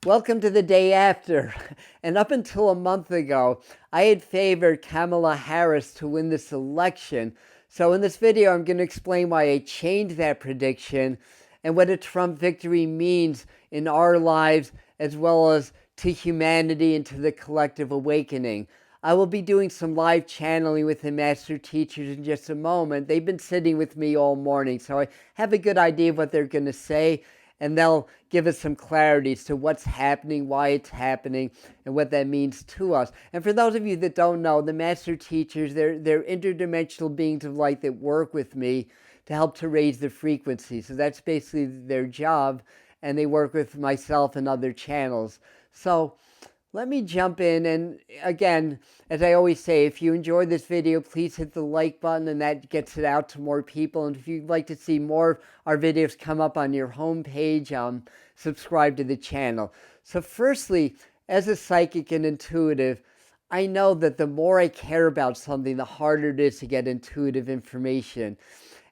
Welcome to the day after. And up until a month ago, I had favored Kamala Harris to win this election. So in this video, I'm going to explain why I changed that prediction and what a Trump victory means in our lives as well as to humanity and to the collective awakening. I will be doing some live channeling with the master teachers in just a moment. They've been sitting with me all morning, so I have a good idea of what they're going to say, and they'll give us some clarity as to what's happening, why it's happening, and what that means to us. And for those of you that don't know, the master teachers, they're interdimensional beings of light that work with me to help to raise the frequency. So that's basically their job, and they work with myself and other channels. So let me jump in, and again, as I always say, if you enjoyed this video, please hit the like button, and that gets it out to more people. And if you'd like to see more of our videos come up on your homepage, subscribe to the channel. So firstly, as a psychic and intuitive, I know that the more I care about something, the harder it is to get intuitive information.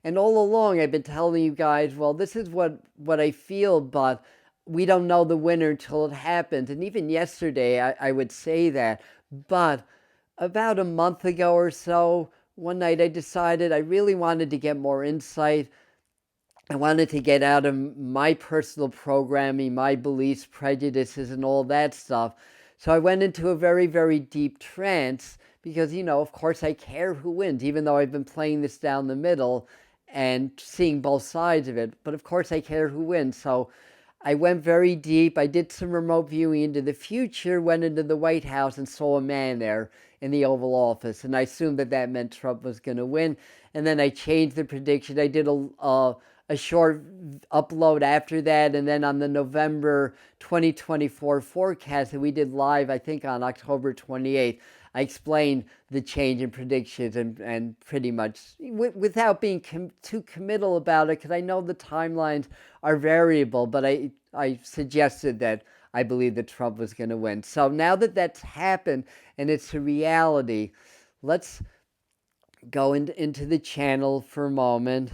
And all along, I've been telling you guys, well, this is what I feel, but we don't know the winner until it happens. And even yesterday, I would say that. But about a month ago or so, one night I decided I really wanted to get more insight. I wanted to get out of my personal programming, my beliefs, prejudices, and all that stuff. So I went into a very, very deep trance because, of course I care who wins, even though I've been playing this down the middle and seeing both sides of it. But of course I care who wins. So I went very deep. I did some remote viewing into the future, went into the White House and saw a man there in the Oval Office. And I assumed that meant Trump was going to win. And then I changed the prediction. I did a short upload after that. And then on the November 2024 forecast that we did live, I think on October 28th, I explained the change in predictions and pretty much without being too committal about it, because I know the timelines are variable, but I suggested that I believe that Trump was going to win. So now that that's happened and it's a reality, let's go into the channel for a moment.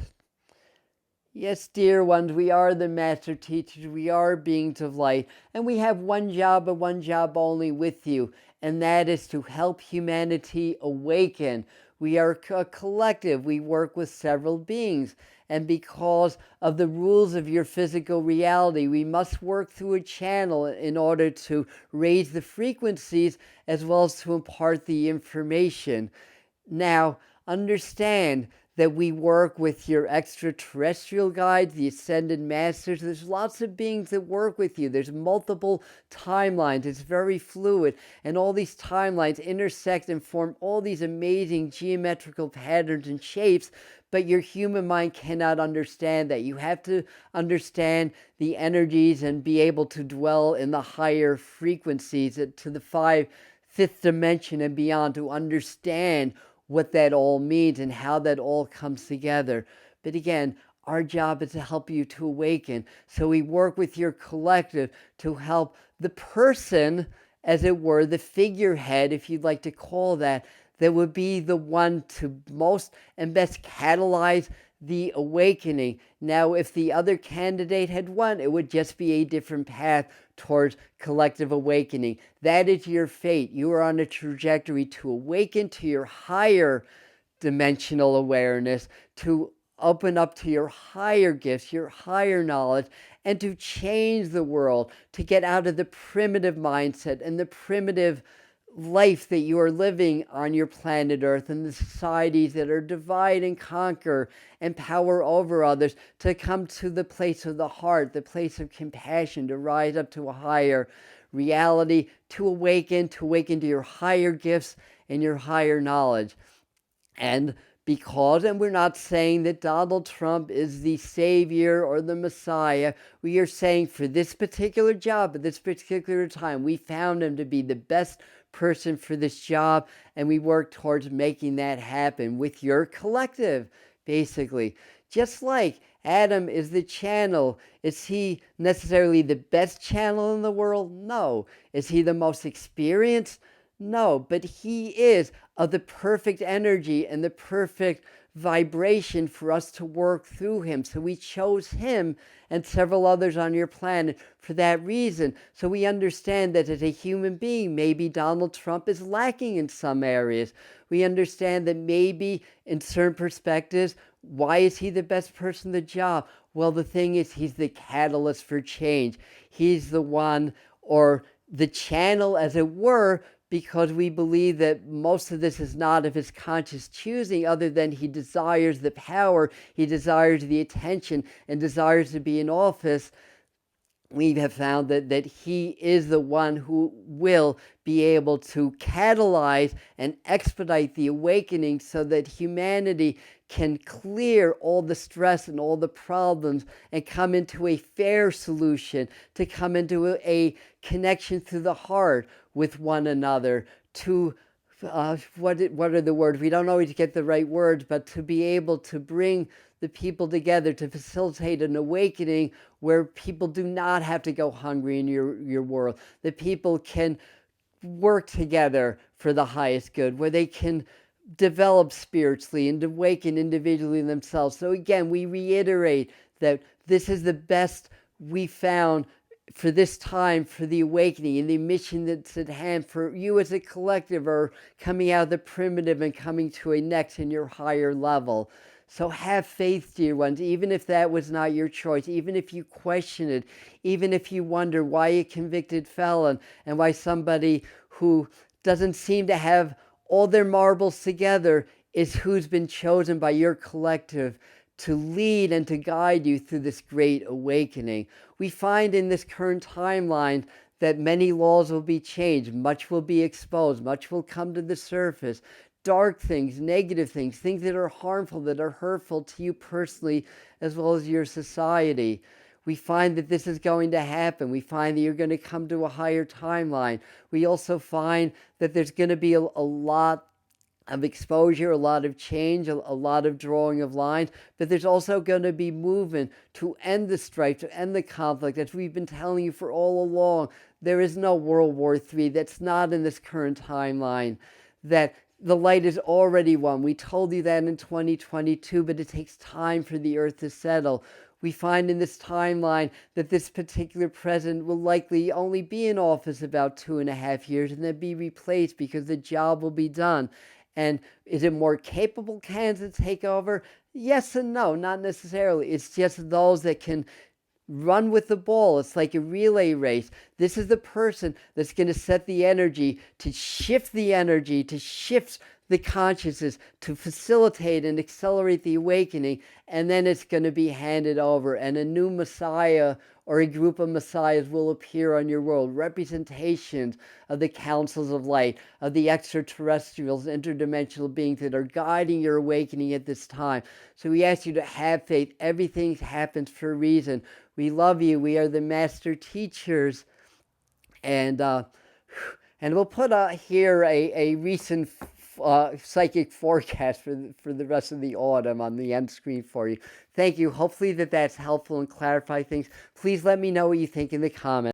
Yes, dear ones, we are the master teachers. We are beings of light, and we have one job and one job only with you, and that is to help humanity awaken. We are a collective. We work with several beings, and because of the rules of your physical reality, we must work through a channel in order to raise the frequencies as well as to impart the information. Now, understand that we work with your extraterrestrial guides, the ascended masters. There's lots of beings that work with you. There's multiple timelines. It's very fluid. And all these timelines intersect and form all these amazing geometrical patterns and shapes, but your human mind cannot understand that. You have to understand the energies and be able to dwell in the higher frequencies to the fifth dimension and beyond to understand what that all means and how that all comes together. But again, our job is to help you to awaken. So we work with your collective to help the person, as it were, the figurehead, if you'd like to call that would be the one to most and best catalyze the awakening. Now, if the other candidate had won, it would just be a different path towards collective awakening. That is your fate. You are on a trajectory to awaken to your higher dimensional awareness, to open up to your higher gifts, your higher knowledge, and to change the world, to get out of the primitive mindset and the primitive life that you are living on your planet Earth and the societies that are divide and conquer and power over others, to come to the place of the heart, the place of compassion, to rise up to a higher reality, to awaken to your higher gifts and your higher knowledge. And we're not saying that Donald Trump is the savior or the Messiah. We are saying for this particular job at this particular time, we found him to be the best person for this job, and we work towards making that happen with your collective, basically. Just like Adam is the channel. Is he necessarily the best channel in the world? No. Is he the most experienced? No, but he is of the perfect energy and the perfect vibration for us to work through him. So we chose him and several others on your planet for that reason. So we understand that as a human being, maybe Donald Trump is lacking in some areas. We understand that maybe in certain perspectives, why is he the best person in the job? Well, the thing is, he's the catalyst for change. He's the one, or the channel, as it were, because we believe that most of this is not of his conscious choosing, other than he desires the power, he desires the attention, and desires to be in office. We have found that he is the one who will be able to catalyze and expedite the awakening so that humanity can clear all the stress and all the problems and come into a fair solution, to come into a connection through the heart with one another, to what are the words? We don't always get the right words, but to be able to bring the people together to facilitate an awakening where people do not have to go hungry in your world. That people can work together for the highest good, where they can develop spiritually and awaken individually themselves. So again, we reiterate that this is the best we found for this time, for the awakening and the mission that's at hand for you as a collective, or coming out of the primitive and coming to a next and your higher level. So have faith, dear ones, even if that was not your choice, even if you question it, even if you wonder why a convicted felon and why somebody who doesn't seem to have all their marbles together is who's been chosen by your collective to lead and to guide you through this great awakening. We find in this current timeline that many laws will be changed, much will be exposed, much will come to the surface. Dark things, negative things, things that are harmful, that are hurtful to you personally as well as your society. We find that this is going to happen. We find that you're going to come to a higher timeline. We also find that there's going to be a lot of exposure, a lot of change, a lot of drawing of lines, but there's also going to be movement to end the strife, to end the conflict. As we've been telling you for all along, there is no World War III. That's not in this current timeline. That the light is already won. We told you that in 2022, but it takes time for the earth to settle. We find in this timeline that this particular president will likely only be in office about 2.5 years and then be replaced because the job will be done. And is it more capable candidates take over? Yes and no, not necessarily. It's just those that can run with the ball. It's like a relay race. This is the person that's going to set the energy, to shift the energy, to shift the consciousness, to facilitate and accelerate the awakening, and then it's going to be handed over, and a new Messiah or a group of Messiahs will appear on your world, representations of the councils of light, of the extraterrestrials, interdimensional beings that are guiding your awakening at this time. So we ask you to have faith. Everything happens for a reason. We love you. We are the master teachers. And we'll put here a recent psychic forecast for the rest of the autumn on the end screen for you. Thank you. Hopefully that's helpful and clarify things. Please let me know what you think in the comments.